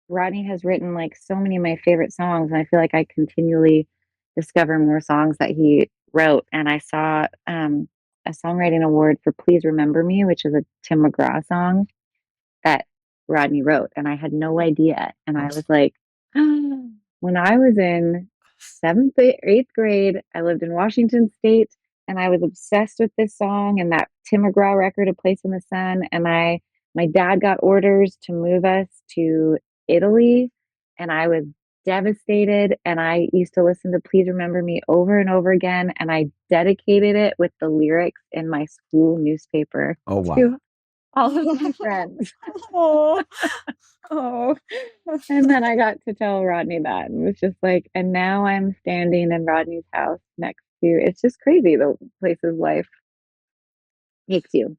Rodney has written like so many of my favorite songs, and I feel like I continually discover more songs that he wrote. And I saw a songwriting award for "Please Remember Me," which is a Tim McGraw song that Rodney wrote, and I had no idea. And I was like, when I was in eighth grade, I lived in Washington State, and I was obsessed with this song and that Tim McGraw record, "A Place in the Sun." And my dad got orders to move us to Italy, and I was devastated. And I used to listen to "Please Remember Me" over and over again, and I dedicated it with the lyrics in my school newspaper Oh, wow. to all of my friends. Oh, oh. And then I got to tell Rodney that, and it was just like, and now I'm standing in Rodney's house next to, it's just crazy the places life takes you.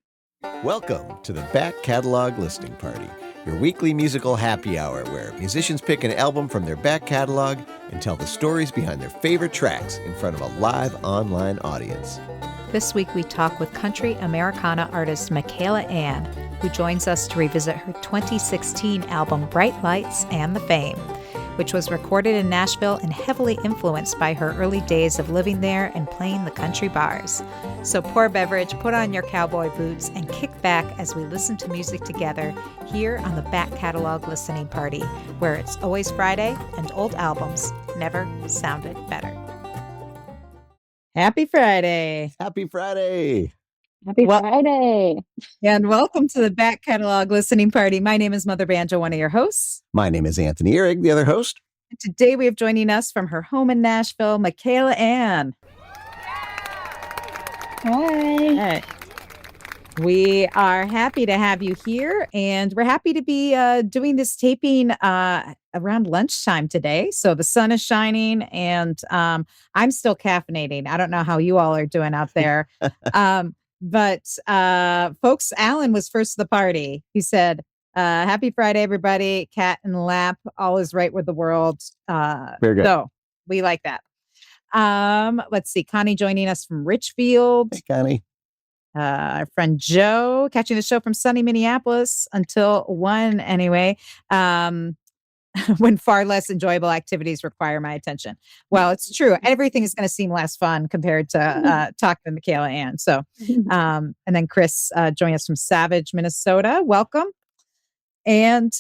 Welcome to the Back Catalog Listening Party, your weekly musical happy hour where musicians pick an album from their back catalog and tell the stories behind their favorite tracks in front of a live online audience. This week we talk with country Americana artist Michaela Anne, who joins us to revisit her 2016 album Bright Lights and the Fame, which was recorded in Nashville and heavily influenced by her early days of living there and playing the country bars. So pour a beverage, put on your cowboy boots, and kick back as we listen to music together here on the Back Catalog Listening Party, where it's always Friday and old albums never sounded better. Happy Friday. Happy Friday. Happy Friday. And welcome to the Back Catalog Listening Party. My name is Mother Banjo, one of your hosts. My name is Anthony Ihrig, the other host. And today we have joining us from her home in Nashville, Michaela Anne. Hi. We are happy to have you here, and we're happy to be doing this taping around lunchtime today. So the sun is shining, and I'm still caffeinating. I don't know how you all are doing out there. But folks, Alan was first to the party. He said, happy Friday, everybody. Cat and lap, all is right with the world. Very good. So we like that. Let's see. Connie joining us from Richfield. Hey, Connie. Our friend Joe catching the show from sunny Minneapolis until 1 anyway. When far less enjoyable activities require my attention. Well, it's true. Everything is going to seem less fun compared to talking to Michaela Anne. So, and then Chris joining us from Savage, Minnesota. Welcome. And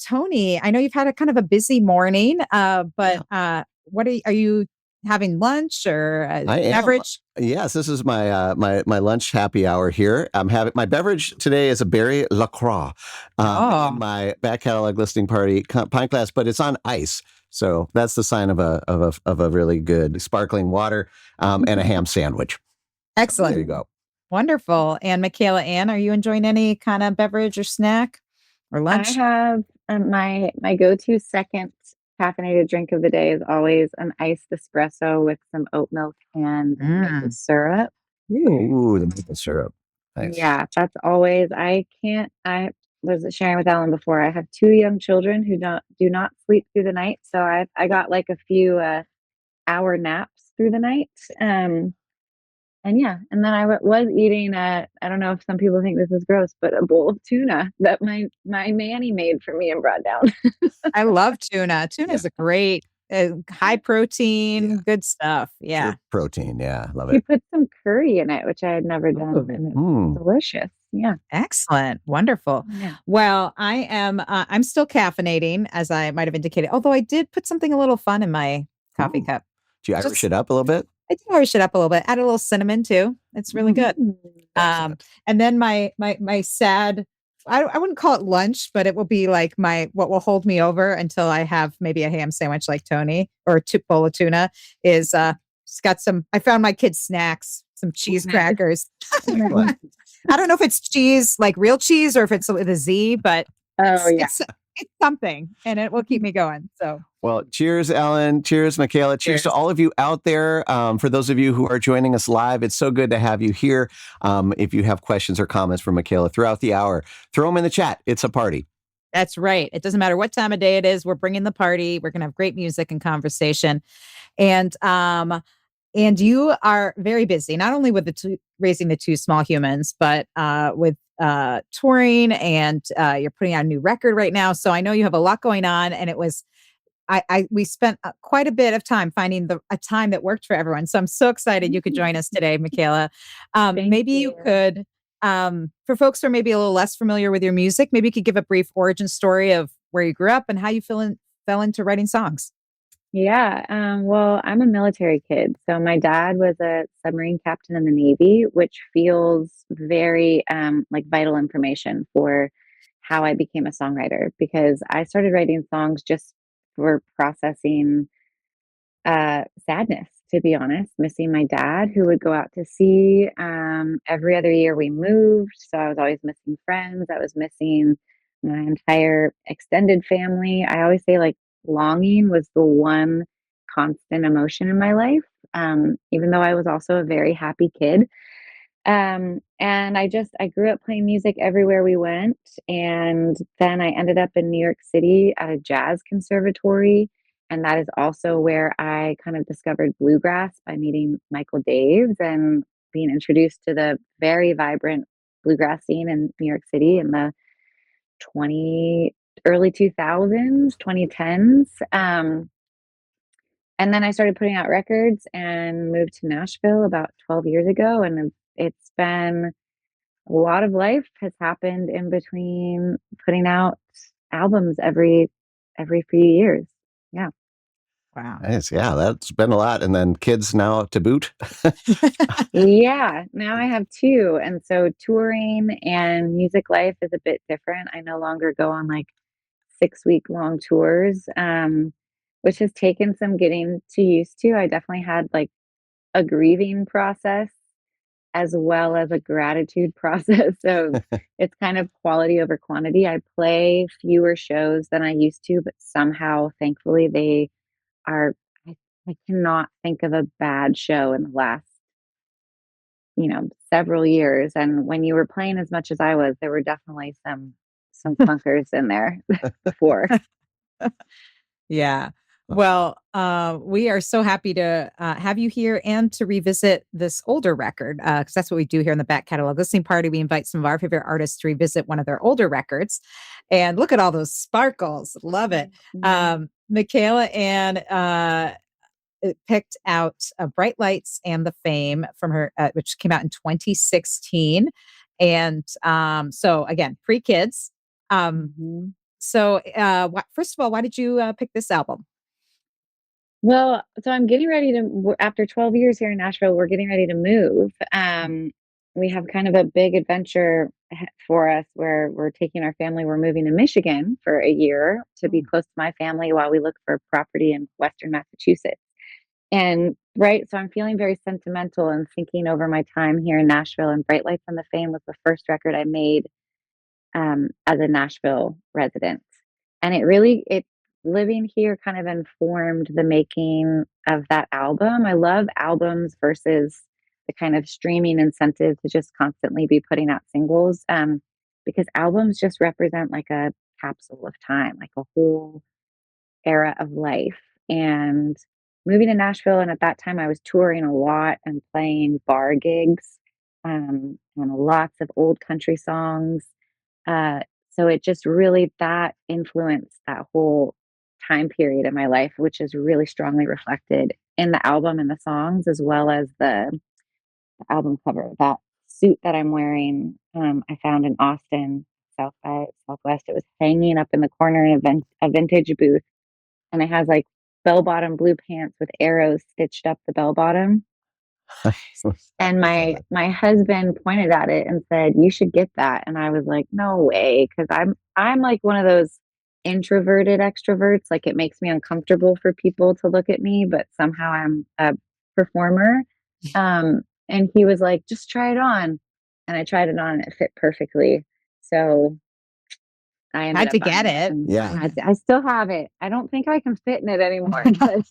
Tony, I know you've had a kind of a busy morning, but what are you having lunch or beverage? Yes, this is my my lunch happy hour here. I'm having my beverage today is a berry LaCroix in my back catalog listening party pint glass, but it's on ice. So that's the sign of a really good sparkling water and a ham sandwich. Excellent. There you go. Wonderful. And Michaela Anne, are you enjoying any kind of beverage or snack or lunch? I have my go-to second caffeinated drink of the day is always an iced espresso with some oat milk and maple syrup. Ooh, the maple syrup. Nice. Yeah, that's always. I was sharing with Ellen before. I have 2 young children who do not sleep through the night, so I got like a few hour naps through the night. And then I was eating I don't know if some people think this is gross, but a bowl of tuna that my Manny made for me and brought down. I love tuna. Tuna is a great, high protein, good stuff. Yeah. Good protein. Yeah. Love He it. put some curry in it, which I had never done. And it was delicious. Yeah. Excellent. Wonderful. Yeah. Well, I'm still caffeinating, as I might have indicated, although I did put something a little fun in my coffee cup. Do you Irish it up a little bit? I do Irish it up a little bit. Add a little cinnamon too. It's really good. And then my sad, I wouldn't call it lunch, but it will be like what will hold me over until I have maybe a ham sandwich like Tony or a bowl of tuna is it's got I found my kids' snacks, some cheese crackers. I don't know if it's cheese, like real cheese, or if it's with a Z, but it's something, and it will keep me going. So. Well, cheers, Ellen. Cheers, Michaela. Cheers to all of you out there. For those of you who are joining us live, it's so good to have you here. If you have questions or comments for Michaela throughout the hour, throw them in the chat. It's a party. That's right. It doesn't matter what time of day it is. We're bringing the party. We're going to have great music and conversation. And you are very busy, not only with raising the 2 small humans, but with touring, and you're putting out a new record right now. So I know you have a lot going on, and we spent quite a bit of time finding a time that worked for everyone. So I'm so excited you could join us today, Michaela. Maybe you could, for folks who are maybe a little less familiar with your music, maybe you could give a brief origin story of where you grew up and how you fell into writing songs. Yeah, well, I'm a military kid. So my dad was a submarine captain in the Navy, which feels very like vital information for how I became a songwriter because I started writing songs just for processing sadness, to be honest, missing my dad who would go out to sea. Every other year we moved. So I was always missing friends. I was missing my entire extended family. I always say, like, longing was the one constant emotion in my life, even though I was also a very happy kid. And I grew up playing music everywhere we went. And then I ended up in New York City at a jazz conservatory. And that is also where I kind of discovered bluegrass by meeting Michael Daves and being introduced to the very vibrant bluegrass scene in New York City in the 20 early 2000s, 2010s. And then I started putting out records and moved to Nashville about 12 years ago. And it's been a lot of life has happened in between putting out albums every few years. Yeah. Wow. Nice. Yeah, that's been a lot. And then kids now to boot. Yeah. Now I have two. And so touring and music life is a bit different. I no longer go on like 6-week long tours, which has taken some getting to used to. I definitely had like a grieving process as well as a gratitude process. So it's kind of quality over quantity. I play fewer shows than I used to, but somehow, thankfully, they are. I, I cannot think of a bad show in the last, several years. And when you were playing as much as I was, there were definitely some clunkers in there before. Yeah. Well, we are so happy to have you here and to revisit this older record because that's what we do here in the Back Catalog Listening Party. We invite some of our favorite artists to revisit one of their older records. And look at all those sparkles. Love it. Michaela Anne picked out Bright Lights and the Fame from her, which came out in 2016. And so, again, pre-kids. So, first of all, why did you pick this album? Well, so I'm getting ready to, after 12 years here in Nashville, we're getting ready to move. We have kind of a big adventure for us where we're taking our family. We're moving to Michigan for a year to be close to my family while we look for property in Western Massachusetts. And right, so I'm feeling very sentimental and thinking over my time here in Nashville. And Bright Lights and the Fame was the first record I made as a Nashville resident. And it living here kind of informed the making of that album. I love albums versus the kind of streaming incentive to just constantly be putting out singles, because albums just represent like a capsule of time, like a whole era of life. And moving to Nashville, and at that time I was touring a lot and playing bar gigs, and lots of old country songs. Uh, so it just really that influenced that whole time period in my life, which is really strongly reflected in the album and the songs, as well as the album cover. That suit that I'm wearing, I found in Austin, South by Southwest. It was hanging up in the corner in a vintage booth, and it has like bell bottom blue pants with arrows stitched up the bell bottom. And my husband pointed at it and said, "You should get that." And I was like, "No way," because I'm like one of those introverted extroverts. Like it makes me uncomfortable for people to look at me, but somehow I'm a performer. And he was like, "Just try it on," and I tried it on, and it fit perfectly. So I ended Had up to buying get it. it. And Yeah. I still have it. I don't think I can fit in it anymore, but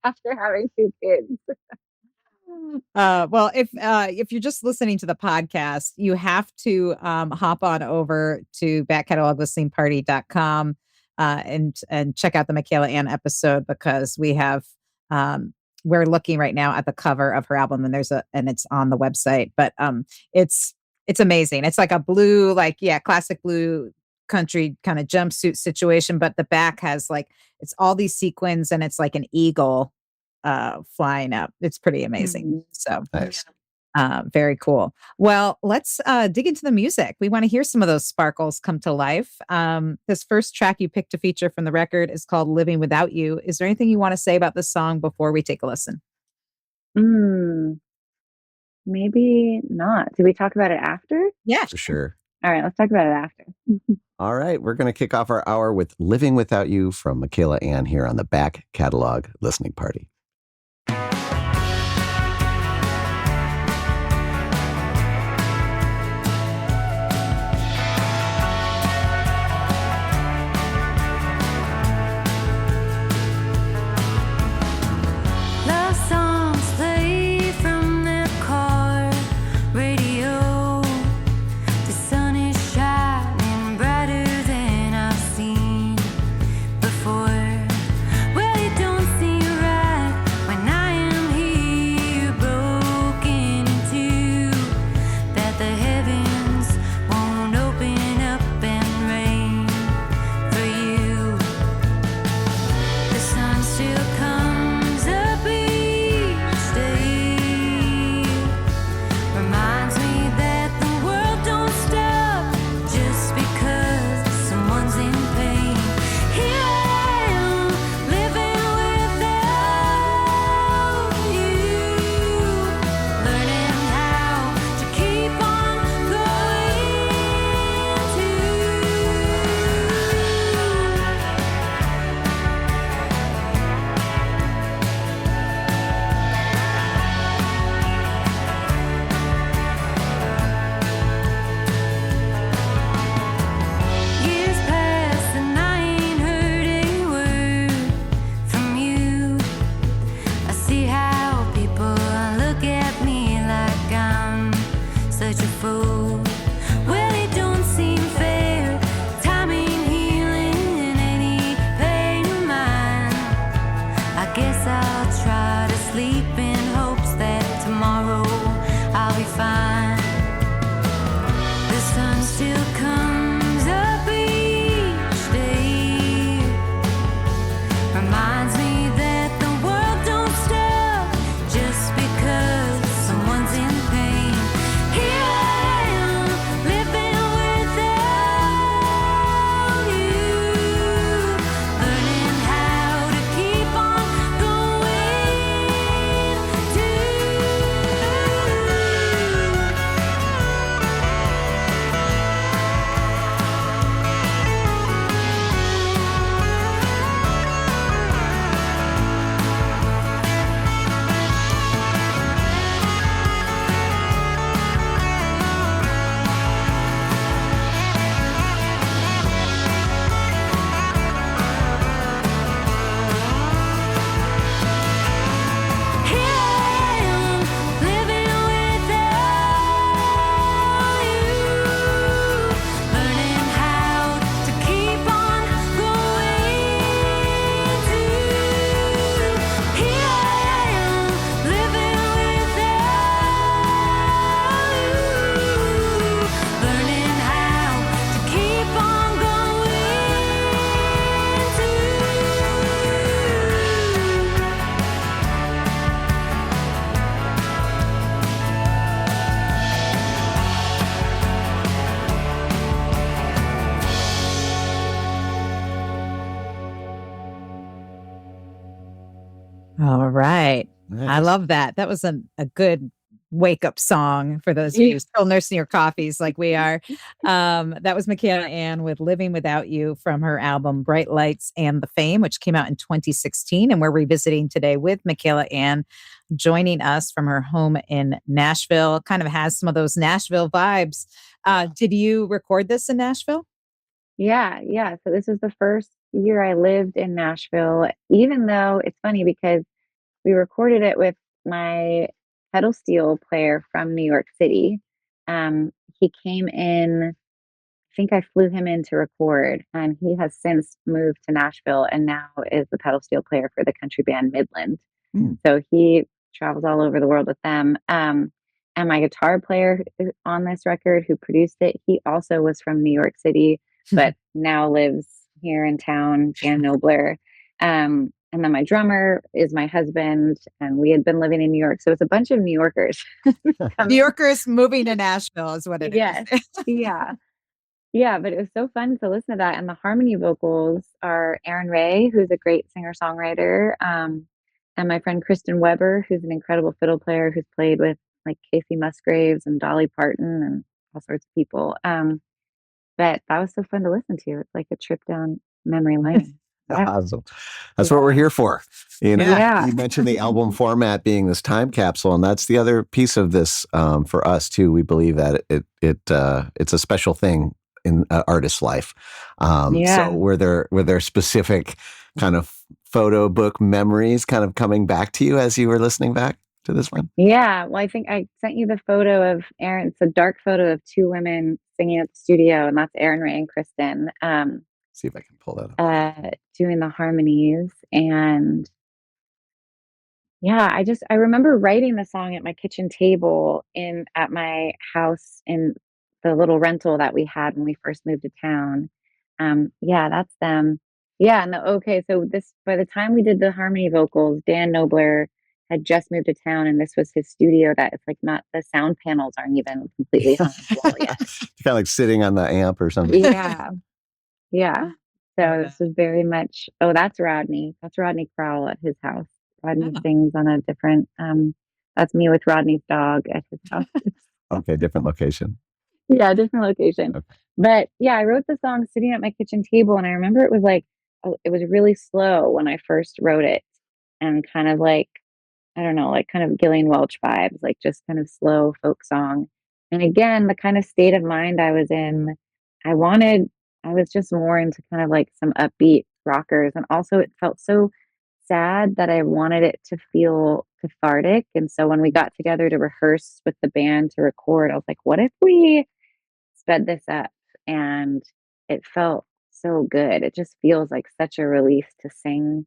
after having two kids. Well, if you're just listening to the podcast, you have to hop on over to backcatalog.listeningparty.com and check out the Michaela Anne episode because we're looking right now at the cover of her album and it's on the website. But it's It's amazing. It's like a blue, classic blue country kind of jumpsuit situation, but the back has it's all these sequins and it's like an eagle flying up. It's pretty amazing. Mhm. So Nice. very cool. Well, let's dig into the music. We want to hear some of those sparkles come to life. This first track you picked to feature from the record is called Living Without You. Is there anything you want to say about this song before we take a listen? Mm, maybe not. Did we talk about it after? Yeah. For sure. All right, let's talk about it after. All right, we're going to kick off our hour with Living Without You from Michaela Anne here on the Back Catalog Listening Party. Love songs play from the car radio. The sun is shining brighter than I've seen before. Well, it don't seem right when I am here broken in two, that the heavens won't open up and rain for you. The sun still comes up each day, reminds me that the world don't stop just because someone's in pain. Here I am, living without you, learning how to keep on going Years pass and I ain't heard a word from you. I see how people look at me like I'm such a fool. Well, it don't seem fair. Time ain't healing any pain of mine. I guess I'll try to sleep in hopes that tomorrow I'll be fine. The sun still comes up each day, reminds me that the world don't stop just because someone's in pain. Here I am, living without you, learning how to keep on going Here I am, living without you, learning how to keep on going Here I am, living without you, learning how to keep on All right. I Nice. love that. That was a good wake up song for those of you still nursing your coffees like we are. That was Michaela Anne with Living Without You from her album Bright Lights and the Fame, which came out in 2016. And we're revisiting today with Michaela Anne joining us from her home in Nashville. Kind of has some of those Nashville vibes. Did you record this in Nashville? Yeah, yeah. So this is the first year I lived in Nashville, even though it's funny because we recorded it with my pedal steel player from New York City. He came in, I think I flew him in to record, and he has since moved to Nashville and now is the pedal steel player for the country band Midland. Hmm. So he travels all over the world with them. And my guitar player on this record who produced it, he also was from New York City, but now lives here in town, Dan Nobler. And then my drummer is my husband, and we had been living in New York. So it's a bunch of New Yorkers. New Yorkers moving to Nashville is what it Yes. is. Yeah. Yeah, but it was so fun to listen to that. And the harmony vocals are Aaron Ray, who's a great singer-songwriter, and my friend Kristen Weber, who's an incredible fiddle player who's played with like Casey Musgraves and Dolly Parton and all sorts of people. But that was so fun to listen to. It's like a trip down memory lane. Yeah. Awesome. That's what we're here for. You know, Yeah. you mentioned the album format being this time capsule, and that's the other piece of this for us too. We believe that it's a special thing in an artist's life. Yeah. So were there specific kind of photo book memories kind of coming back to you as you were listening back to this one? Yeah. Well, I think I sent you the photo of Aaron. It's a dark photo of two women singing at the studio, and that's Aaron Ray and Kristen. See if I can pull that up. Doing the harmonies. And yeah, I remember writing the song at my kitchen table at my house in the little rental that we had when we first moved to town. Yeah, that's them. Yeah, okay, so this by the time we did the harmony vocals, Dan Nobler had just moved to town, and this was his studio that it's like not the sound panels aren't even completely hung on the wall yet. Kind of like sitting on the amp or something. Yeah. Yeah. So Yeah. this is very much, oh, that's Rodney. That's Rodney Crowell at his house. Rodney Oh. sings on a different, that's me with Rodney's dog at his house. Okay, different location. Yeah, different location. Okay. But yeah, I wrote the song sitting at my kitchen table, and I remember it was like, it was really slow when I first wrote it, and kind of like, I don't know, like kind of Gillian Welch vibes, like just kind of slow folk song. And again, the kind of state of mind I was in, I wanted, I was just more into kind of like some upbeat rockers. And also, it felt so sad that I wanted it to feel cathartic. And so when we got together to rehearse with the band to record, I was like, what if we sped this up? And it felt so good. It just feels like such a relief to sing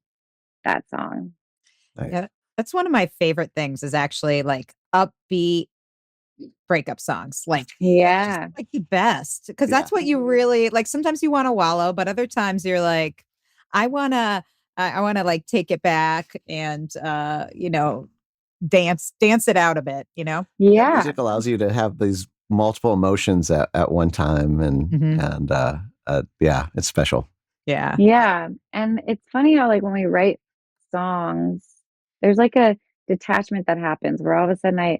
that song. Nice. Yeah, that's one of my favorite things is actually like upbeat breakup songs. Like, Yeah. like the best because that's what you Mhm. really like. Sometimes you want to wallow, but other times you're like, I want to like take it back and dance it out a bit. Yeah. Music allows you to have these multiple emotions at one time, and Mhm. yeah, it's special. Yeah. Yeah. And it's funny how, like, when we write songs, there's like a detachment that happens where all of a sudden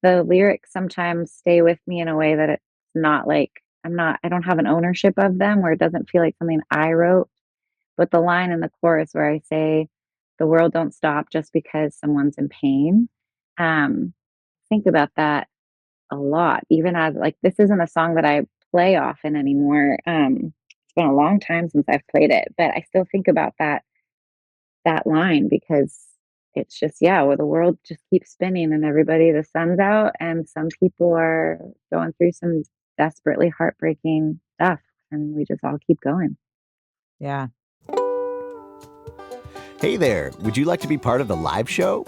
the lyrics sometimes stay with me in a way that it's not like, I don't have an ownership of them, where it doesn't feel like something I wrote. But the line in the chorus where I say, the world don't stop just because someone's in pain. Think about that a lot, even as like, this isn't a song that I play often anymore. It's been a long time since I've played it, but I still think about that line because it's just, yeah, where the world just keeps spinning and the sun's out, and some people are going through some desperately heartbreaking stuff, and we just all keep going. Yeah. Hey there, would you like to be part of the live show?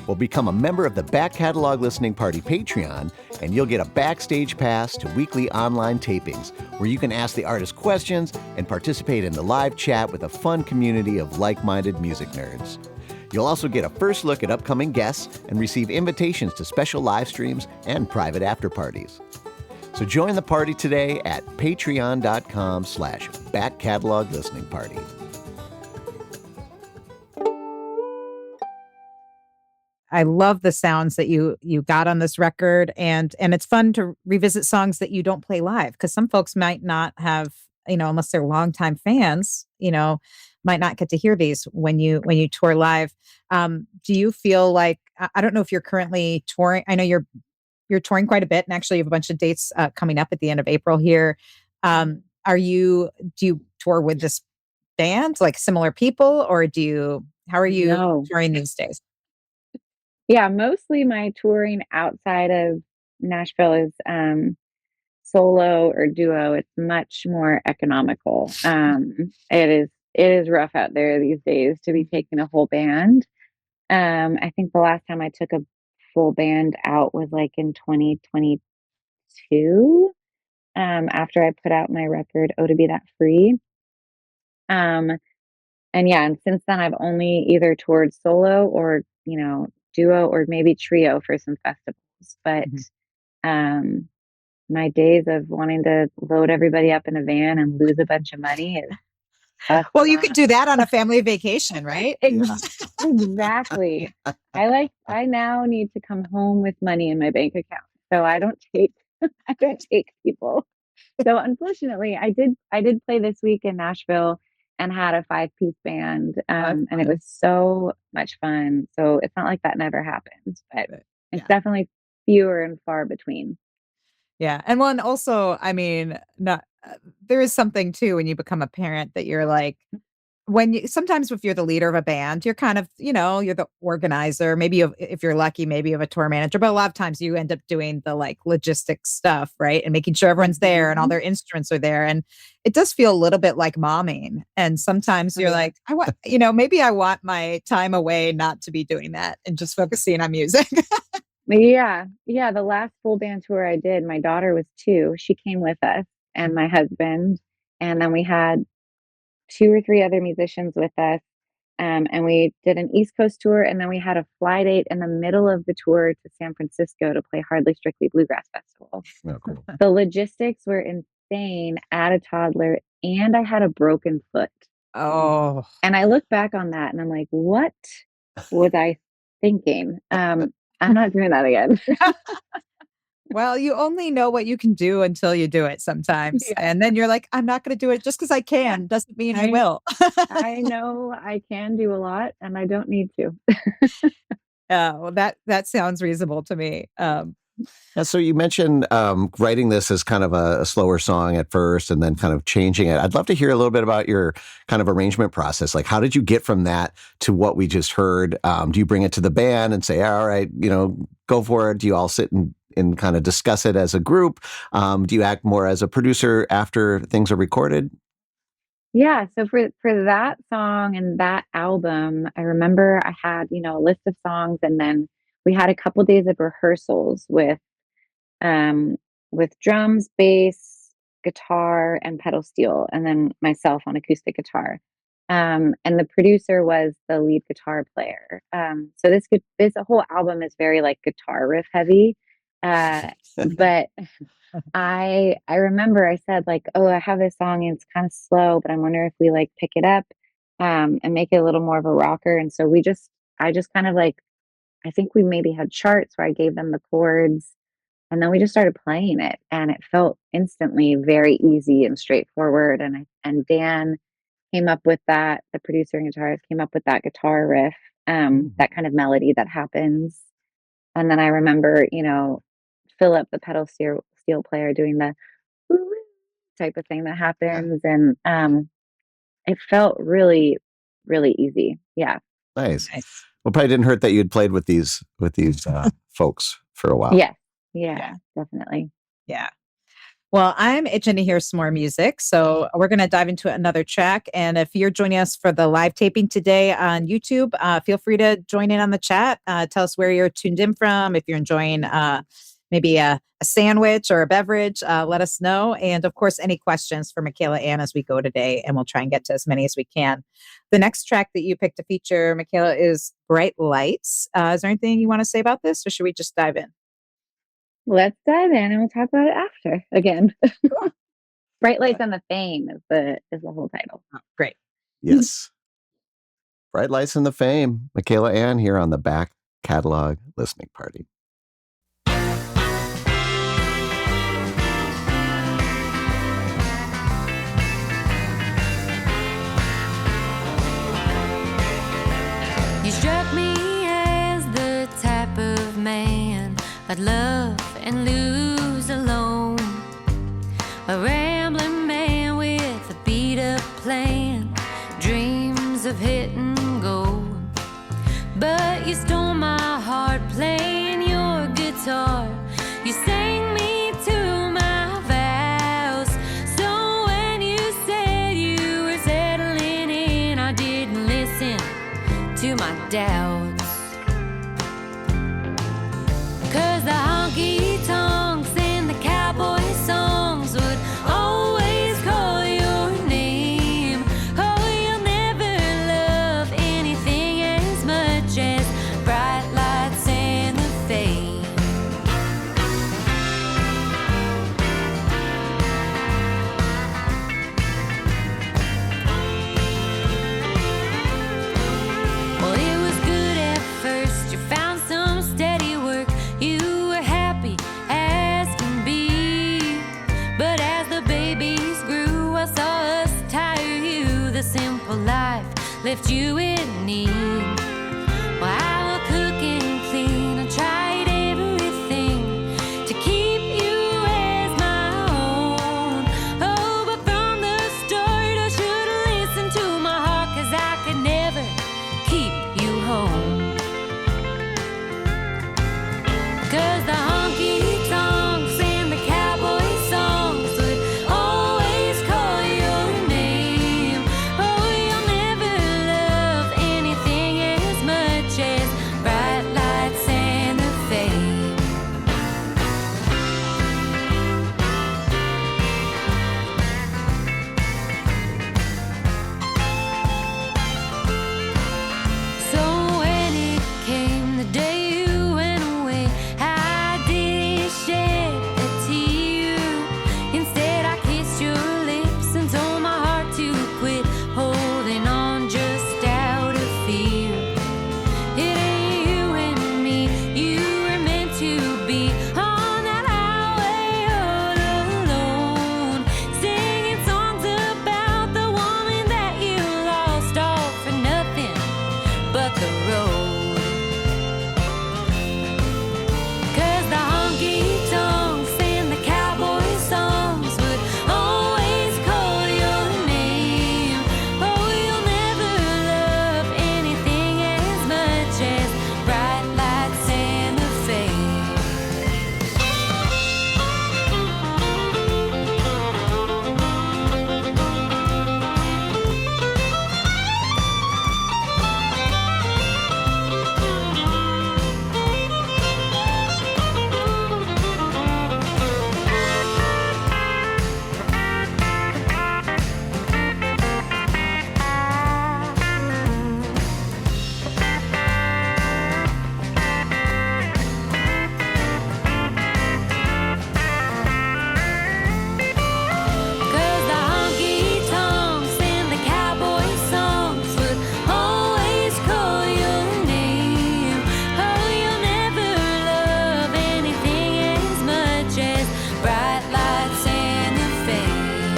Well, become a member of the Back Catalog Listening Party Patreon, and you'll get a backstage pass to weekly online tapings where you can ask the artist questions and participate in the live chat with a fun community of like-minded music nerds. You'll also get a first look at upcoming guests and receive invitations to special live streams and private after parties. So join the party today at patreon.com/Back Catalog Listening Party. I love the sounds that you got on this record, and it's fun to revisit songs that you don't play live because some folks might not have, unless they're longtime fans, might not get to hear these when you tour live. Do you feel like I don't know if you're currently touring? I know you're touring quite a bit, and actually you have a bunch of dates coming up at the end of April here. Do you tour with this band, like similar people, or how are you No. touring these days? Yeah, mostly my touring outside of Nashville is solo or duo. It's much more economical. It is rough out there these days to be taking a whole band. I think the last time I took a full band out was like in 2022, after I put out my record, Oh to Be That Free. Um, and yeah, and since then I've only either toured solo or, duo or maybe trio for some festivals. But um, my days of wanting to load everybody up in a van and lose a bunch of money is well, you could do that on a family vacation, right? Exactly. I now need to come home with money in my bank account. So I don't take I don't take people. So unfortunately, I did play this week in Nashville and had a 5-piece band, and it was so much fun. So it's not like that never happens, but it's definitely fewer and far between. Yeah. And one also, I mean, not there is something too when you become a parent that you're like when you sometimes if you're the leader of a band, you're kind of, you're the organizer. Maybe if you're lucky, maybe you have a tour manager, but a lot of times you end up doing the like logistics stuff, right? And making sure everyone's there and all their instruments are there. And it does feel a little bit like momming. And sometimes you're like, I want, maybe I want my time away not to be doing that and just focusing on music. Yeah. Yeah. The last full band tour I did, my daughter was 2. She came with us and my husband. And then we had 2 or 3 other musicians with us. And we did an East Coast tour. And then we had a fly date in the middle of the tour to San Francisco to play Hardly Strictly Bluegrass Festival. Oh, cool. The logistics were insane. Add a toddler, and I had a broken foot. Oh. And I look back on that and I'm like, what was I thinking? I'm not doing that again. Well, you only know what you can do until you do it sometimes. Yeah. And then you're like, I'm not going to do it just because I can. Doesn't mean I will. I know I can do a lot and I don't need to. Well, that sounds reasonable to me. Yeah, so you mentioned writing this as kind of a slower song at first and then kind of changing it. I'd love to hear a little bit about your kind of arrangement process. Like, how did you get from that to what we just heard? Do you bring it to the band and say, all right, go for it? Do you all sit and kind of discuss it as a group? Do you act more as a producer after things are recorded? Yeah, so for that song and that album, I remember I had, a list of songs, and then we had a couple days of rehearsals with drums, bass, guitar, and pedal steel, and then myself on acoustic guitar. And the producer was the lead guitar player. So this whole album is very like guitar riff heavy. But I remember I said like, oh, I have this song and it's kind of slow, but I wonder if we like pick it up and make it a little more of a rocker. And so I just kind of like, I think we maybe had charts where I gave them the chords, and then we just started playing it, and it felt instantly very easy and straightforward. And Dan came up with that. The producer and guitarist came up with that guitar riff, that kind of melody that happens. And then I remember, Philip, the pedal steel player, doing the woo type of thing that happens, and it felt really, really easy. Yeah. Nice. Well, probably didn't hurt that you had played with these folks for a while. Yeah, definitely. Yeah. Well, I'm itching to hear some more music. So we're going to dive into another track. And if you're joining us for the live taping today on YouTube, feel free to join in on the chat. Tell us where you're tuned in from. If you're enjoying maybe a sandwich or a beverage, let us know. And of course, any questions for Michaela Anne as we go today, and we'll try and get to as many as we can. The next track that you picked to feature, Michaela, is Bright Lights. Is there anything you want to say about this, or should we just dive in? Let's dive in and we'll talk about it after again. Bright Lights and the Fame is the whole title. Oh, great. Yes. Bright Lights and the Fame. Michaela Anne here on the Back Catalog Listening Party. You struck me as the type of man I'd love and lose alone. A rambling man with a beat-up plan, dreams of hitting gold. But you stole my heart playing your guitar. You sang me to my vows. So when you said you were settling in, I didn't listen to my doubts. 'Cause the honky-tonks and the cowboy songs would always call your name. Oh, you'll never love anything as much as bright lights and the fame. Well, it was good at first. You found some steady work. You were happy as can be. But as the babies grew, I saw us tire you. The simple life left you in need. Well, I will cook and clean. I tried everything to keep you as my own. Oh, but from the start, I should have listened to my heart, 'cause I could never keep you home. 'Cause the honky-tonks and the cowboy songs would always call your name. Oh, you'll never love anything as much as bright lights and the fame. So when it came the day you went away, I didn't shed a tear. Instead, I kissed your lips and told my heart to quit holding on just out of fear. It ain't you and me, you were meant to be on that highway all alone, singing songs about the woman that you lost, all for nothing but the road. 'Cause the honky-tonks and the cowboy songs would always call your name. Oh, you'll never love anything as much as bright lights and the fame. Cause the honky-tonks and the cowboy songs would always call your name. Oh, you'll never love anything as much as bright lights and the fame.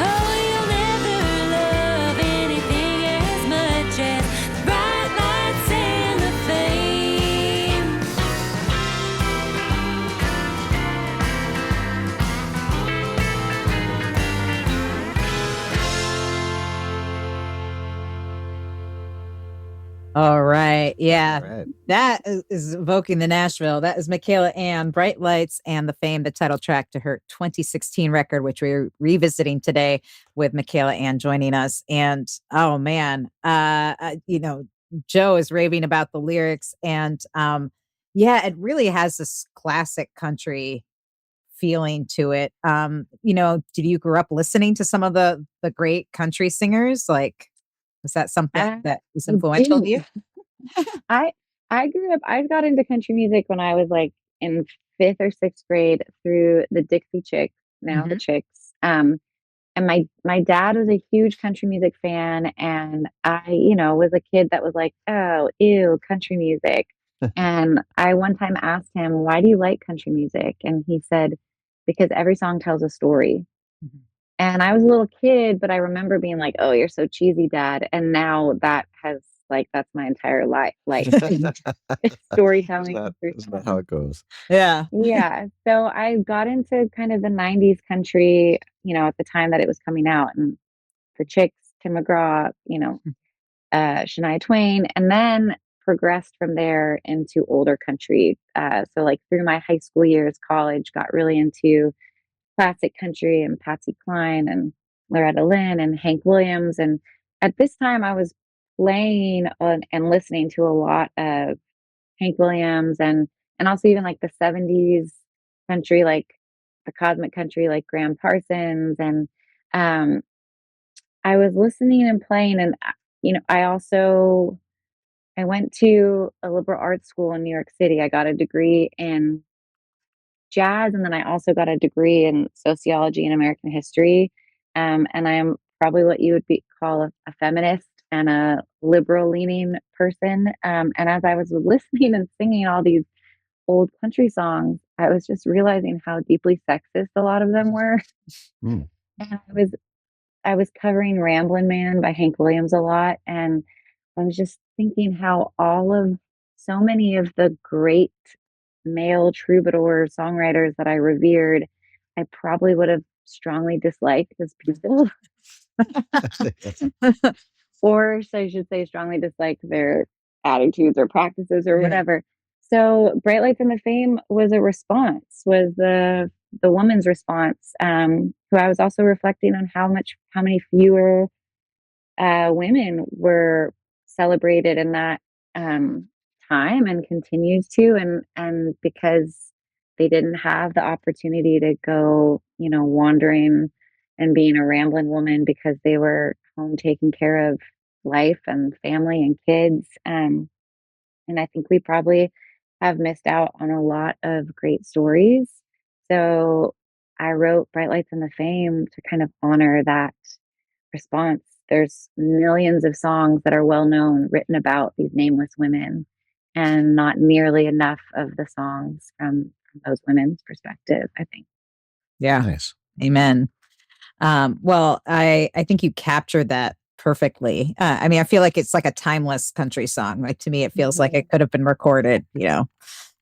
Oh, you'll never love anything as much as bright lights and the fame. All right. Yeah. All right. That is evoking the Nashville. That is Michaela Anne, Bright Lights and the Fame, the title track to her 2016 record, which we're revisiting today with Michaela Anne joining us. And oh man, Joe is raving about the lyrics, and yeah, it really has this classic country feeling to it. Did you grow up listening to some of the great country singers? Like, was that something that was influential to you? I I grew up. I got into country music when I was like in fifth or sixth grade through the Dixie Chicks, now the Chicks. And my dad was a huge country music fan, and I, was a kid that was like, oh, ew, country music. And I one time asked him, why do you like country music? And he said, because every song tells a story. Mhm. And I was a little kid, but I remember being like, "Oh, you're so cheesy, dad." And now that has that's my entire life. Like it's storytelling through Isn't that how song. it goes? Yeah. Yeah. So I got into kind of the 90s country, at the time that it was coming out, and the Chicks, Tim McGraw, Shania Twain, and then progressed from there into older country. So like through my high school years, college, got really into classic country and Patsy Cline and Loretta Lynn and Hank Williams. And at this time, I was playing on and listening to a lot of Hank Williams and also even like the 70s country, like the cosmic country, like Graham Parsons. And um, I was listening and playing, and I went to a liberal arts school in New York City. I got a degree in jazz, and then I also got a degree in sociology and American history. And I'm probably what you would call a feminist and a liberal leaning person. And as I was listening and singing all these old country songs, I was just realizing how deeply sexist a lot of them were. Mm. And I was covering Ramblin' Man by Hank Williams a lot, and I was just thinking how so many of the great male troubadour songwriters that I revered, I probably would have strongly disliked as people, or so I should say strongly disliked their attitudes or practices or Yeah. whatever. So Bright Lights and the Fame was a response, was the woman's response, who I was also reflecting on how many fewer women were celebrated in that um, time and continues to, and because they didn't have the opportunity to go, wandering and being a rambling woman because they were home taking care of life and family and kids. And I think we probably have missed out on a lot of great stories. So I wrote Bright Lights and the Fame to kind of honor that response. There's millions of songs that are well known written about these nameless women, and not nearly enough of the songs from those women's perspective, I think. Yeah. Nice. Amen. Well, I think you captured that perfectly. I mean, I feel like it's like a timeless country song. Like to me, it feels like it could have been recorded,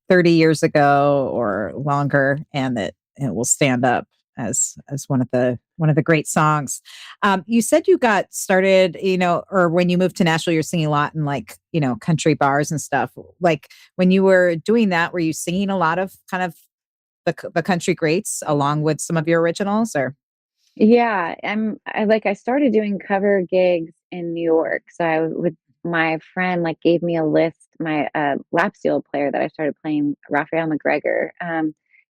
30 years ago or longer, and that it will stand up as one of the great songs. You said you got started, or when you moved to Nashville, you're singing a lot in like, country bars and stuff. Like when you were doing that, were you singing a lot of kind of the country greats along with some of your originals, or? Yeah, I started doing cover gigs in New York. So my friend like gave me a list, my lap steel player that I started playing, Raphael McGregor.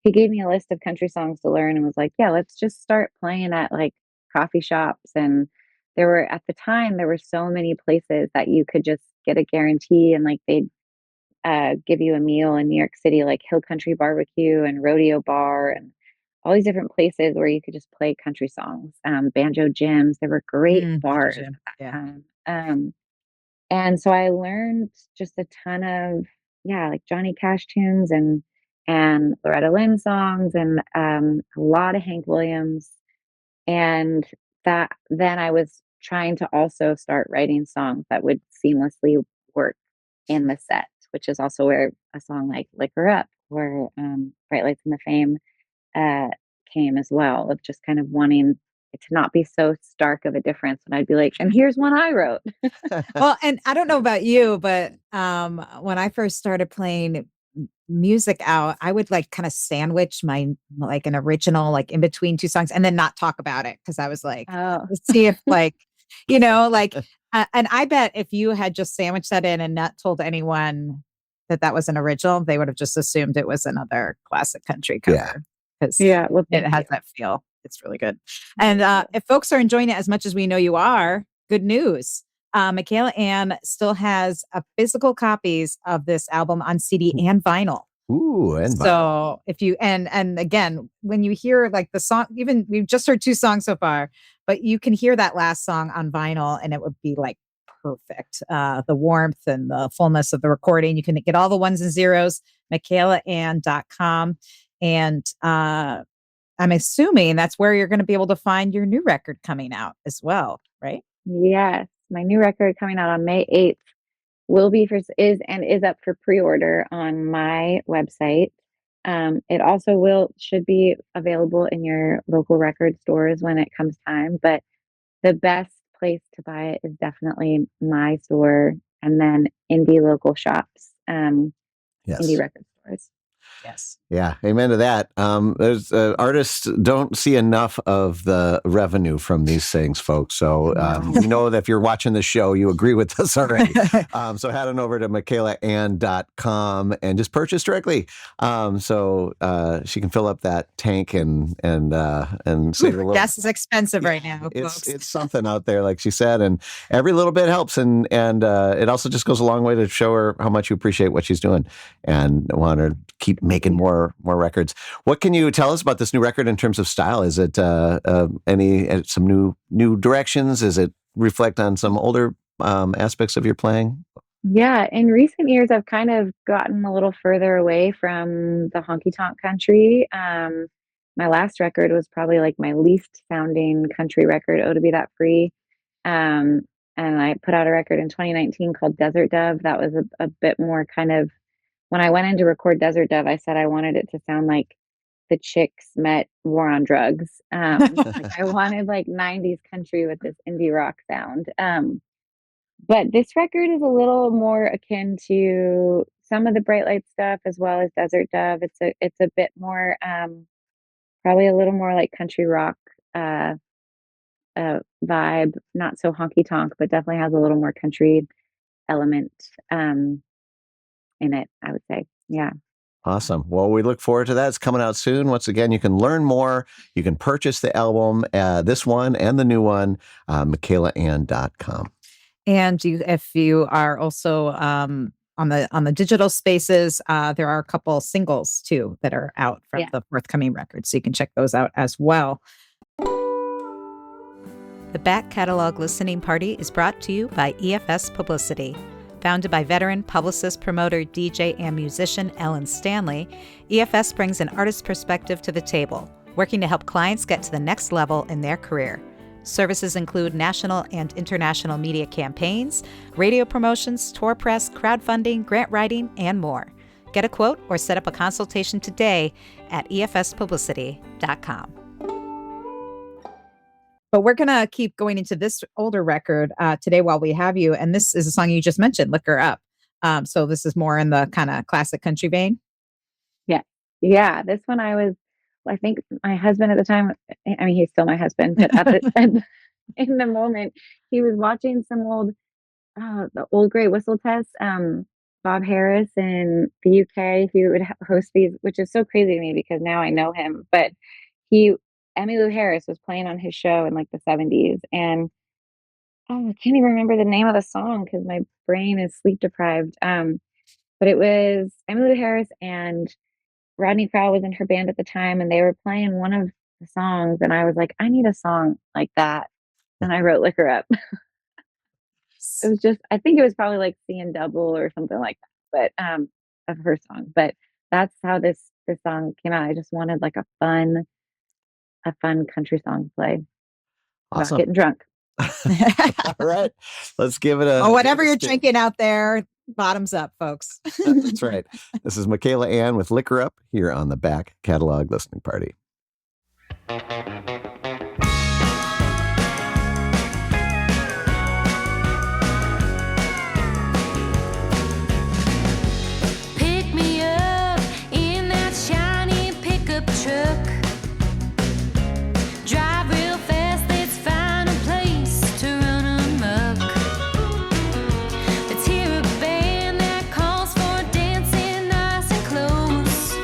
He gave me a list of country songs to learn and was like, "Yeah, let's just start playing at like coffee shops." And at the time there were so many places that you could just get a guarantee, and like they'd give you a meal in New York City, like Hill Country Barbecue and Rodeo Bar and all these different places where you could just play country songs, banjo gyms. There were great Banjo bars at Jam. that Yeah. time. And so I learned just a ton of, yeah, like Johnny Cash tunes and Loretta Lynn songs, and a lot of Hank Williams. And that then I was trying to also start writing songs that would seamlessly work in the set, which is also where a song like Liquor Up or Bright Lights and the Fame uh, came as well, of just kind of wanting it to not be so stark of a difference. And I'd be like, and here's one I wrote. Well, and I don't know about you, but when I first started playing music out, I would like kind of sandwich my like an original like in between two songs and then not talk about it because I was like, Oh, let's see if like, like, and I bet if you had just sandwiched that in and not told anyone that that was an original, they would have just assumed it was another classic country Yeah. cover because yeah. Well, it thank has you. that feel. It's really good. And if folks are enjoying it as much as we know you are, good news. Michaela Anne still has physical copies of this album on CD and vinyl. Ooh, and So if you and again, when you hear like the song, even we've just heard two songs so far, but you can hear that last song on vinyl and it would be like perfect. The warmth and the fullness of the recording. You can get all the ones and zeros, michaelaanne.com. And I'm assuming that's where you're going to be able to find your new record coming out as well, right? Yes, my new record coming out on May 8th will be is up for pre-order on my website. It also should be available in your local record stores when it comes time, but the best place to buy it is definitely my store, and then indie local shops, indie yes. record stores. Yes. Yeah, amen to that. There's artists don't see enough of the revenue from these things, folks. So we know that if you're watching the show, you agree with us already. So head on over to michaelaanne.com and just purchase directly, so she can fill up that tank and save a little. Gas is expensive right now, folks. It's something out there, like she said, and every little bit helps, and it also just goes a long way to show her how much you appreciate what she's doing and want her to keep making more records. What can you tell us about this new record in terms of style? Is it some new directions? Is it reflect on some older aspects of your playing? Yeah, in recent years, I've kind of gotten a little further away from the honky-tonk country. My last record was probably like my least sounding country record, "Oh to Be That Free." And I put out a record in 2019 called Desert Dove. That was a bit more kind of, when I went in to record Desert Dove, I said I wanted it to sound like the Chicks met War on Drugs. Like I wanted like 90s country with this indie rock sound. But this record is a little more akin to some of the Bright Light stuff as well as Desert Dove. It's a bit more, probably a little more like country rock vibe, not so honky tonk, but definitely has a little more country element in it, I would say. Yeah. Awesome. Well, we look forward to that. It's coming out soon. Once again, you can learn more. You can purchase the album, this one and the new one, michaelaanne.com. And if you are also on the digital spaces, there are a couple singles too that are out from the forthcoming record, so you can check those out as well. The Back Catalog Listening Party is brought to you by EFS Publicity. Founded by veteran publicist, promoter, DJ, and musician Ellen Stanley, EFS brings an artist's perspective to the table, working to help clients get to the next level in their career. Services include national and international media campaigns, radio promotions, tour press, crowdfunding, grant writing, and more. Get a quote or set up a consultation today at efspublicity.com. But we're going to keep going into this older record today while we have you. And this is a song you just mentioned, Lick Her Up. So this is more in the kind of classic country vein. Yeah. Yeah. This one I think my husband at the time, I mean, he's still my husband, but in the moment, he was watching the old Great Whistle Test. Bob Harris in the UK, he would host these, which is so crazy to me because now I know him. But Emmylou Harris was playing on his show in like the 70s, and I can't even remember the name of the song because my brain is sleep deprived. But it was Emmylou Harris and Rodney Crowell was in her band at the time, and they were playing one of the songs, and I was like, I need a song like that. And I wrote Lick Her Up. It was just, I think it was probably like Seeing Double or something like that, but of her song. But that's how this song came out. I just wanted like a fun country song to play. Awesome. Without getting drunk. All right. Let's give it whatever you're drinking out there, bottoms up, folks. That's right. This is Michaela Anne with Lick Her Up here on the Back Catalog Listening Party. Pick me up in that shiny pickup truck. Drive real fast, let's find a place to run amok. Let's hear a band that calls for dancing nice and close.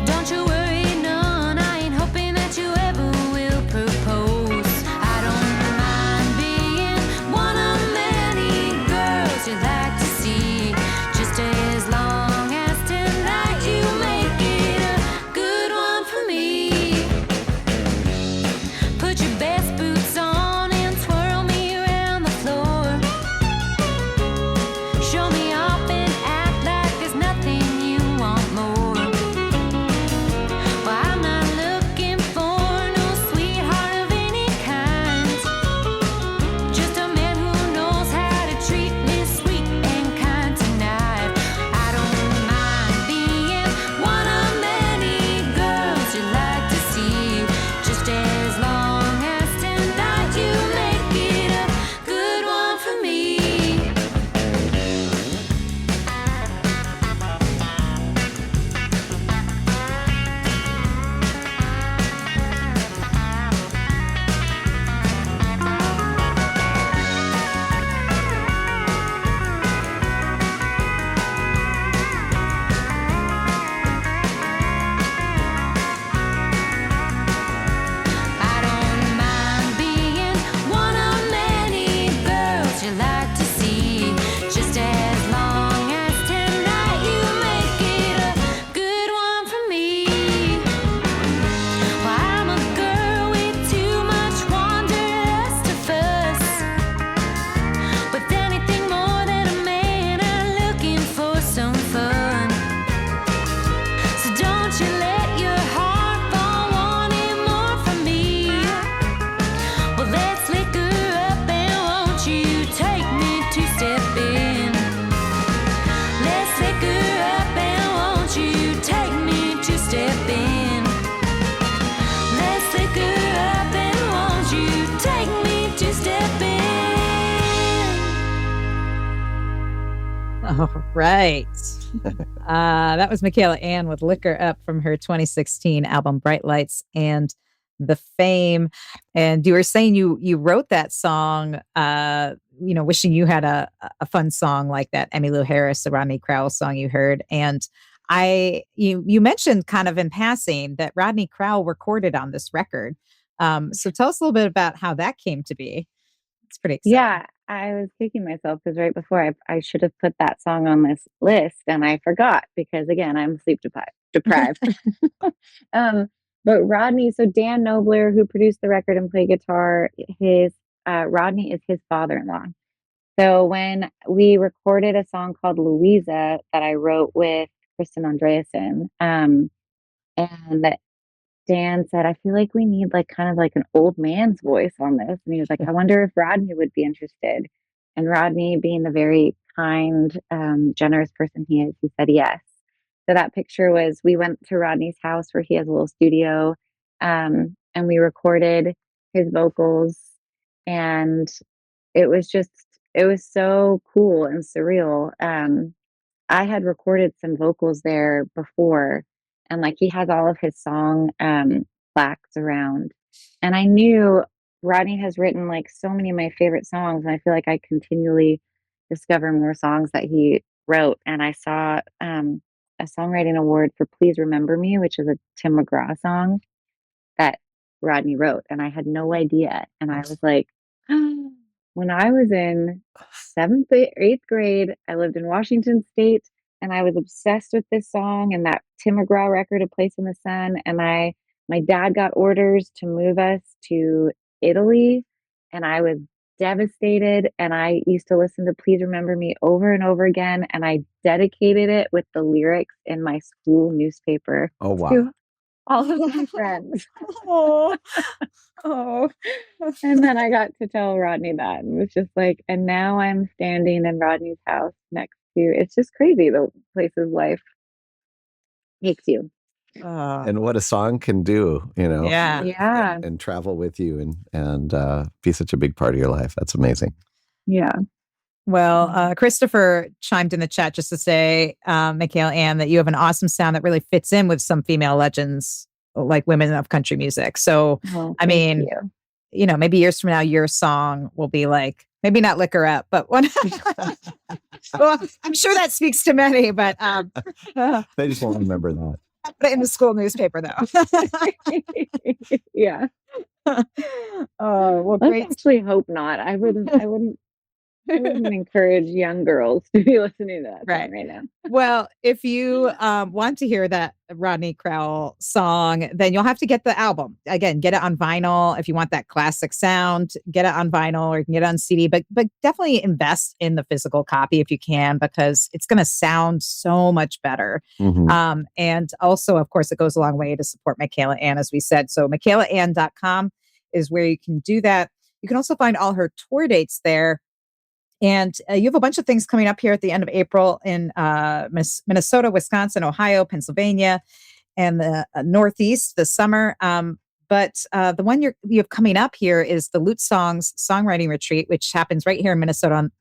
Don't you worry none, I ain't hoping that you ever will propose. I don't mind being one of many girls you like to see, just as long as tonight you make it a good one for me. Put your best boots on and twirl me around the floor. Show me off and act like there's nothing you want more. Well, I'm not looking for no sweetheart of any kind, just a man who knows how to treat me sweet and kind tonight. I don't mind being one of many girls you like to see, just as long as tonight you make it a good one for me. All right. That was Michaela Anne with Liquor Up from her 2016 album Bright Lights and the Fame. And you were saying you wrote that song, wishing you had a fun song like that Emmylou Harris, the Rodney Crowell song you heard. And you mentioned kind of in passing that Rodney Crowell recorded on this record. So tell us a little bit about how that came to be. It's pretty exciting. Yeah, I was kicking myself because right before I should have put that song on this list and I forgot because again, I'm sleep deprived. um, but Rodney, so Dan Knobler, who produced the record and played guitar, his Rodney is his father-in-law. So when we recorded a song called Louisa that I wrote with Kristen Andreasen, and Dan said, I feel like we need like kind of like an old man's voice on this. And he was like, I wonder if Rodney would be interested. And Rodney, being the very kind, generous person he is, he said yes. So that picture was we went to Rodney's house where he has a little studio, and we recorded his vocals. And it was just, it was so cool and surreal. I had recorded some vocals there before, and like he has all of his song plaques around. And I knew Rodney has written like so many of my favorite songs, and I feel like I continually discover more songs that he wrote. And I saw a songwriting award for Please Remember Me, which is a Tim McGraw song that Rodney wrote, and I had no idea. And I was like, when I was in seventh, eighth grade, I lived in Washington State, and I was obsessed with this song and that Tim McGraw record, "A Place in the Sun." And my dad got orders to move us to Italy, and I was devastated. And I used to listen to "Please Remember Me" over and over again, and I dedicated it with the lyrics in my school newspaper Oh, wow. to all of my friends. Oh, oh. And then I got to tell Rodney that, and it was just like, and now I'm standing in Rodney's house next to, it's just crazy the places life takes you. And what a song can do, Yeah. Yeah. and travel with you and be such a big part of your life. That's amazing. Yeah. Well, Christopher chimed in the chat just to say, Michaela Anne, that you have an awesome sound that really fits in with some female legends like women of country music. So, Oh, I thank mean, you. maybe years from now, your song will be like, maybe not Liquor Up, but one. Well, I'm sure that speaks to many, but They just won't remember that. put it in the school newspaper, though. Yeah. Oh, well, Let's great. actually hope not. I wouldn't encourage young girls to be listening to that Right. song right now. Well, if you want to hear that Rodney Crowell song, then you'll have to get the album. Again, get it on vinyl. If you want that classic sound, get it on vinyl, or you can get it on CD, but definitely invest in the physical copy if you can, because it's going to sound so much better. Mm-hmm. And also, of course, it goes a long way to support Michaela Anne, as we said. So michaelaanne.com is where you can do that. You can also find all her tour dates there. And you have a bunch of things coming up here at the end of April in Minnesota, Wisconsin, Ohio, Pennsylvania, and the Northeast this summer. But the one you have coming up here is the Lute Songs Songwriting Retreat, which happens right here in Minnesota on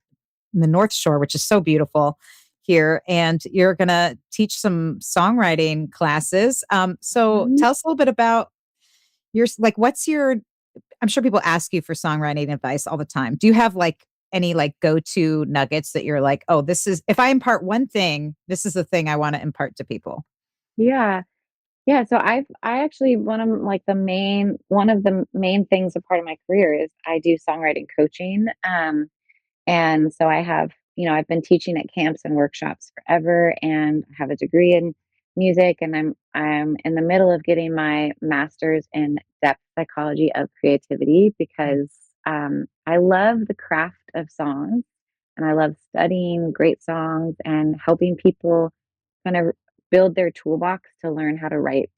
the North Shore, which is so beautiful here. And you're going to teach some songwriting classes. So tell us a little bit about what's your, I'm sure people ask you for songwriting advice all the time. Do you have any go-to nuggets that you're like, oh, this is, if I impart one thing, this is the thing I want to impart to people? Yeah. Yeah. So I actually, one of the main things, a part of my career is I do songwriting coaching. And so I have, I've been teaching at camps and workshops forever, and I have a degree in music, and I'm in the middle of getting my master's in depth psychology of creativity, because I love the craft of songs, and I love studying great songs and helping people kind of build their toolbox to learn how to write,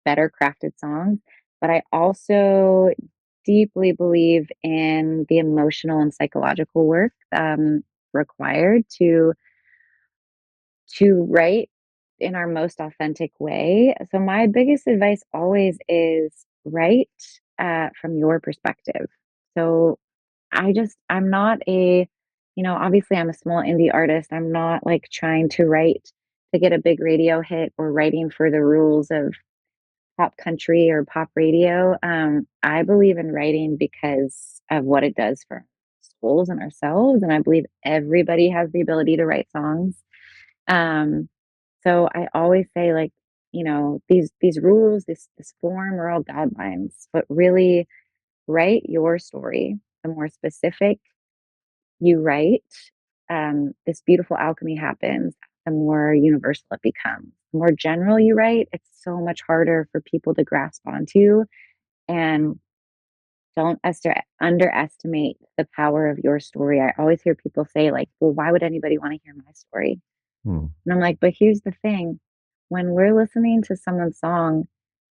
better crafted songs. But I also deeply believe in the emotional and psychological work required to write in our most authentic way. So my biggest advice always is write from your perspective. So I'm not a obviously I'm a small indie artist. I'm not like trying to write to get a big radio hit or writing for the rules of pop country or pop radio. I believe in writing because of what it does for souls and ourselves. And I believe everybody has the ability to write songs. Um, so I always say like, these rules, this form are all guidelines, but really write your story. The more specific you write, this beautiful alchemy happens. The more universal it becomes. The more general you write, it's so much harder for people to grasp onto. And don't underestimate the power of your story. I always hear people say, like, well, why would anybody want to hear my story? Hmm. And I'm like, but here's the thing, when we're listening to someone's song,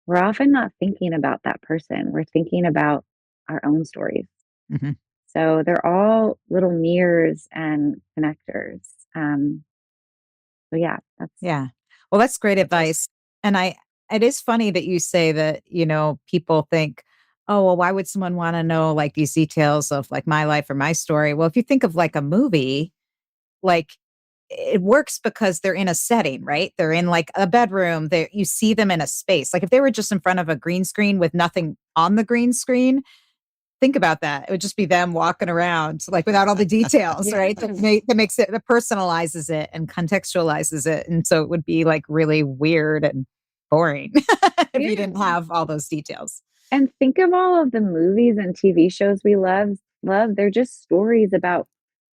we're often not thinking about that person. We're thinking about our own stories. Mm-hmm. So they're all little mirrors and connectors. So yeah, Yeah. Well, that's great advice. And it is funny that you say that, people think, oh, well, why would someone want to know like these details of like my life or my story? Well, if you think of like a movie, like it works because they're in a setting, right? They're in like a bedroom. You see them in a space. Like if they were just in front of a green screen with nothing on the green screen, think about that. It would just be them walking around, like without all the details, Yeah. right? That makes it, that personalizes it and contextualizes it. And so it would be like really weird and boring if you didn't have all those details. And think of all of the movies and TV shows we love. They're just stories about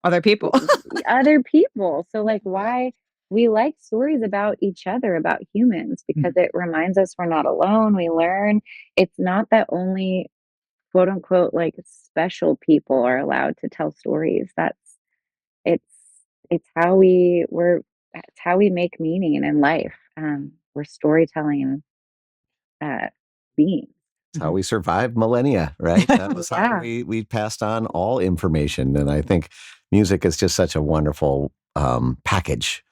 Other people. other people. So like why we like stories about each other, about humans, because it reminds us we're not alone. We learn it's not that only quote unquote like special people are allowed to tell stories. It's it's how it's how we make meaning in life. We're storytelling beings. That's how we survived millennia, right? That was how Yeah. we passed on all information. And I think music is just such a wonderful package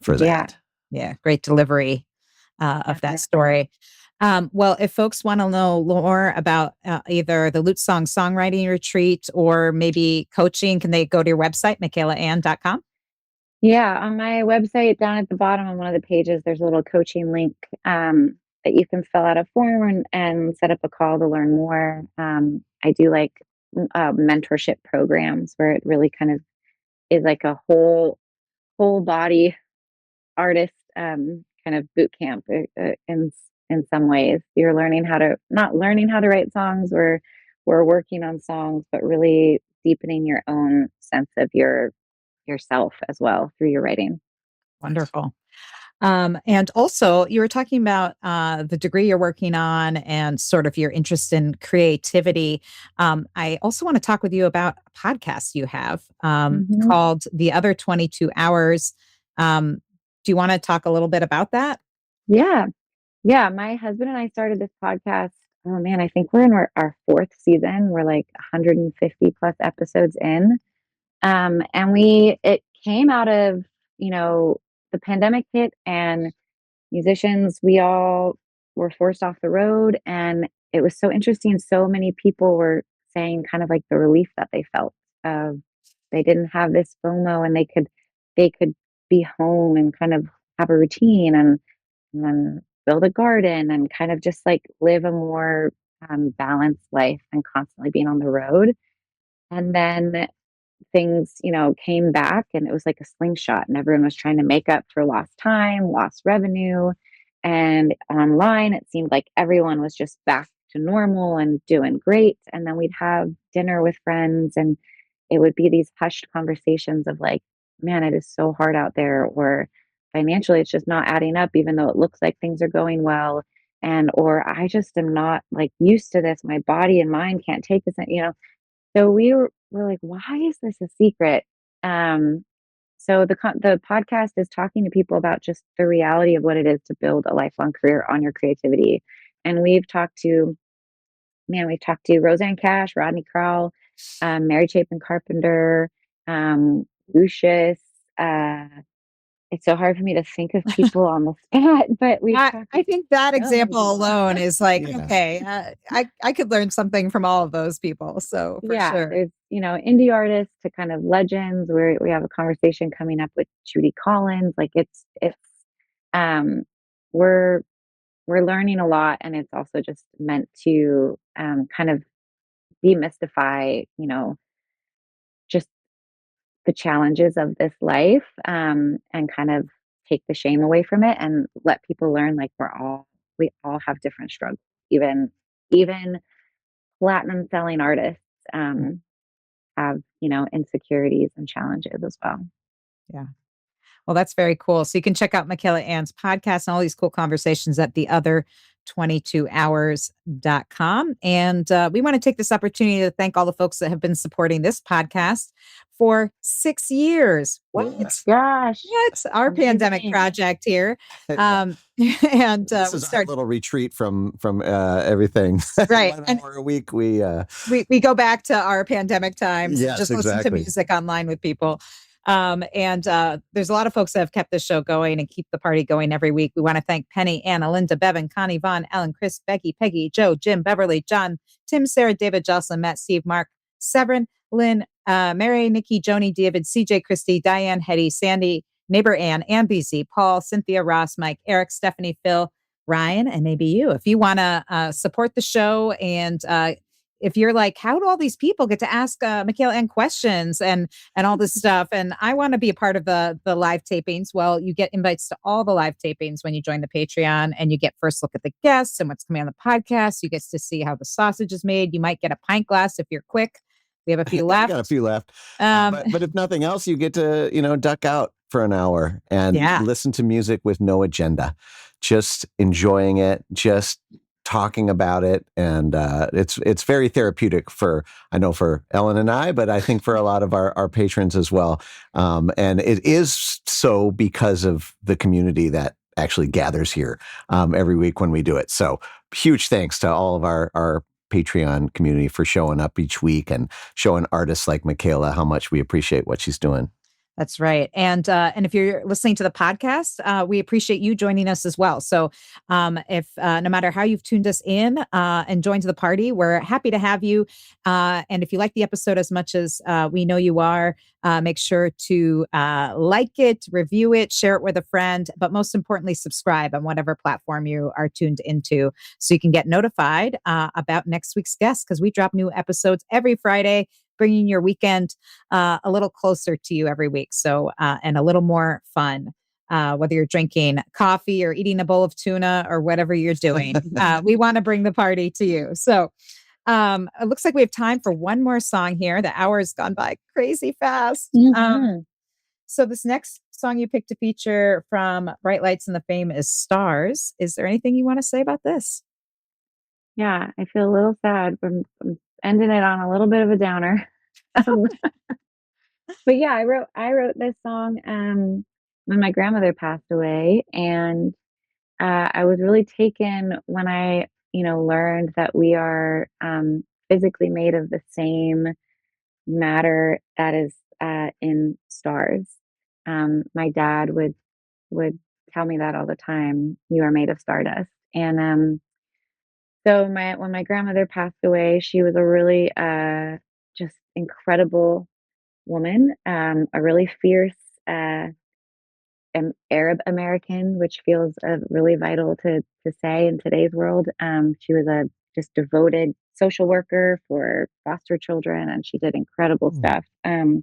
for that. Yeah. Yeah. Great delivery of that story. Well, if folks want to know more about either the Lute Song Songwriting Retreat or maybe coaching, can they go to your website, michaelaanne.com? Yeah, on my website, down at the bottom on one of the pages, there's a little coaching link that you can fill out a form and set up a call to learn more. I do like mentorship programs where it really kind of is like a whole body artist kind of boot camp in some ways. You're learning how to not learning how to write songs. We're working on songs, but really deepening your own sense of yourself as well through your writing. Wonderful. And also, you were talking about the degree you're working on and sort of your interest in creativity. I also want to talk with you about a podcast you have called The Other 22 Hours. Do you want to talk a little bit about that? Yeah. Yeah. My husband and I started this podcast. Oh man, I think we're in our fourth season. We're like 150 plus episodes in. And it came out of, the pandemic hit and musicians, we all were forced off the road. And it was so interesting. So many people were saying kind of like the relief that they felt of they didn't have this FOMO and they could be home and kind of have a routine and then build a garden and kind of just like live a more balanced life and constantly being on the road. And then things, came back and it was like a slingshot and everyone was trying to make up for lost time, lost revenue. And online, it seemed like everyone was just back to normal and doing great. And then we'd have dinner with friends and it would be these hushed conversations of like, man, it is so hard out there, or financially, it's just not adding up, even though it looks like things are going well. And, or I just am not like used to this. My body and mind can't take this. So we're like, why is this a secret? So the podcast is talking to people about just the reality of what it is to build a lifelong career on your creativity. And we've talked to Roseanne Cash, Rodney Crowell, Mary Chapin Carpenter, Lucius. It's so hard for me to think of people on the spot, but I think that example alone is like, Yeah. okay, I could learn something from all of those people. So for sure. indie artists to kind of legends. We have a conversation coming up with Judy Collins. Like um, we're learning a lot, and it's also just meant to kind of demystify, just the challenges of this life, and kind of take the shame away from it and let people learn like we all have different struggles. Even platinum selling artists have, insecurities and challenges as well. Yeah. Well, that's very cool. So you can check out Michaela Anne's podcast and all these cool conversations at theother22hours.com. And we want to take this opportunity to thank all the folks that have been supporting this podcast for 6 years. What? Gosh. What? Our Amazing. Pandemic project here. And this is our little retreat from everything. Right. 1 hour a week. We go back to our pandemic times. Yes, just listen to music online with people. And there's a lot of folks that have kept this show going and keep the party going every week. We want to thank Penny, Anna, Linda, Bevan, Connie, Vaughn, Ellen, Chris, Becky, Peggy, Joe, Jim, Beverly, John, Tim, Sarah, David, Jocelyn, Matt, Steve, Mark, Severin, Lynn, Mary, Nikki, Joni, David, CJ, Christy, Diane, Hetty, Sandy, Neighbor Ann, BZ, Paul, Cynthia, Ross, Mike, Eric, Stephanie, Phil, Ryan, and maybe you. If you want to support the show and if you're like, how do all these people get to ask Michaela Anne questions and all this stuff? And I want to be a part of the live tapings. Well, you get invites to all the live tapings when you join the Patreon, and you get first look at the guests and what's coming on the podcast. You get to see how the sausage is made. You might get a pint glass if you're quick. We have a few left. Got a few left. But if nothing else, you get to, duck out for an hour and listen to music with no agenda, just enjoying it, just talking about it. And it's very therapeutic for Ellen and I, but I think for a lot of our patrons as well. And it is so because of the community that actually gathers here every week when we do it. So huge thanks to all of our Patreon community for showing up each week and showing artists like Michaela how much we appreciate what she's doing. That's right. And if you're listening to the podcast, we appreciate you joining us as well. So if no matter how you've tuned us in and joined the party, we're happy to have you. And if you like the episode as much as we know you are, make sure to like it, review it, share it with a friend, but most importantly, subscribe on whatever platform you are tuned into so you can get notified about next week's guest, because we drop new episodes every Friday, bringing your weekend a little closer to you every week. So, and a little more fun, whether you're drinking coffee or eating a bowl of tuna or whatever you're doing. We want to bring the party to you. So it looks like we have time for one more song here. The hour has gone by crazy fast. So this next song you picked to feature from Bright Lights and the Fame is Stars. Is there anything you want to say about this? Yeah, I feel a little sad. I'm ending it on a little bit of a downer. But yeah, I wrote this song when my grandmother passed away, and I was really taken when I learned that we are physically made of the same matter that is in stars. My dad would tell me that all the time. You are made of stardust. And so when my grandmother passed away, she was a really just incredible woman, a really fierce Arab American, which feels really vital to say in today's world. She was a just devoted social worker for foster children, and she did incredible stuff. And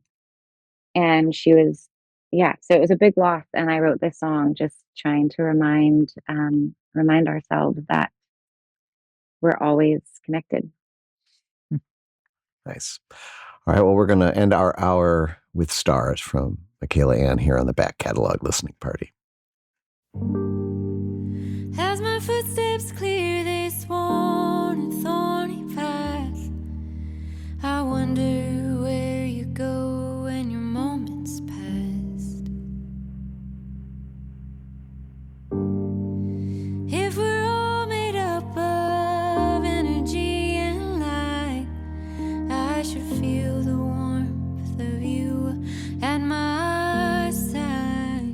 she was, so it was a big loss. And I wrote this song just trying to remind ourselves that we're always connected. Nice. All right. Well, we're going to end our hour with Stars from Michaela Anne here on the Back Catalog Listening Party. As my footsteps clear this worn and thorny path, I wonder where you go when your moment's past. If we're all made up of energy and light, I should feel the warmth of you at my side.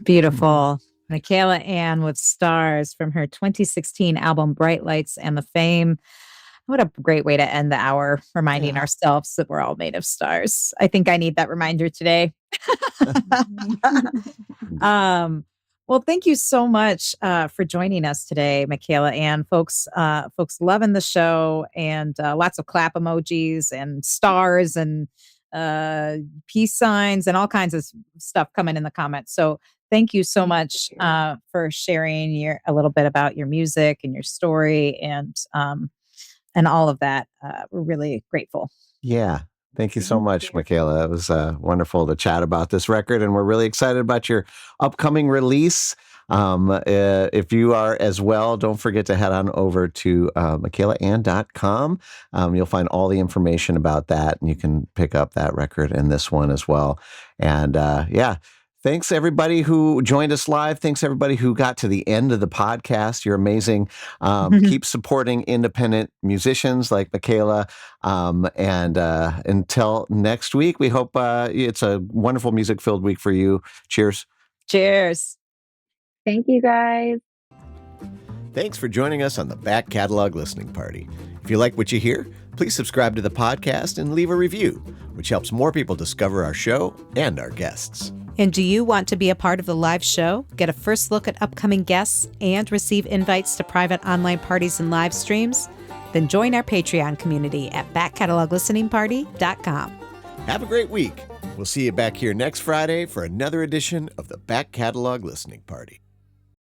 Beautiful. Michaela Anne with Stars from her 2016 album Bright Lights and the Fame. What a great way to end the hour, reminding ourselves that we're all made of stars. I think I need that reminder today. Well, thank you so much for joining us today, Michaela Anne. Folks loving the show, and lots of clap emojis and stars and peace signs and all kinds of stuff coming in the comments. So thank you so much for sharing a little bit about your music and your story and all of that. We're really grateful. Yeah. Thank you so much, Michaela. It was wonderful to chat about this record, and we're really excited about your upcoming release. If you are as well, don't forget to head on over to michaelaanne.com. You'll find all the information about that, and you can pick up that record and this one as well. And thanks everybody who joined us live. Thanks everybody who got to the end of the podcast. You're amazing. Keep supporting independent musicians like Michaela. And until next week, we hope it's a wonderful music-filled week for you. Cheers. Cheers. Thank you, guys. Thanks for joining us on the Back Catalog Listening Party. If you like what you hear, please subscribe to the podcast and leave a review, which helps more people discover our show and our guests. And do you want to be a part of the live show, get a first look at upcoming guests, and receive invites to private online parties and live streams? Then join our Patreon community at backcataloglisteningparty.com. Have a great week. We'll see you back here next Friday for another edition of the Back Catalog Listening Party.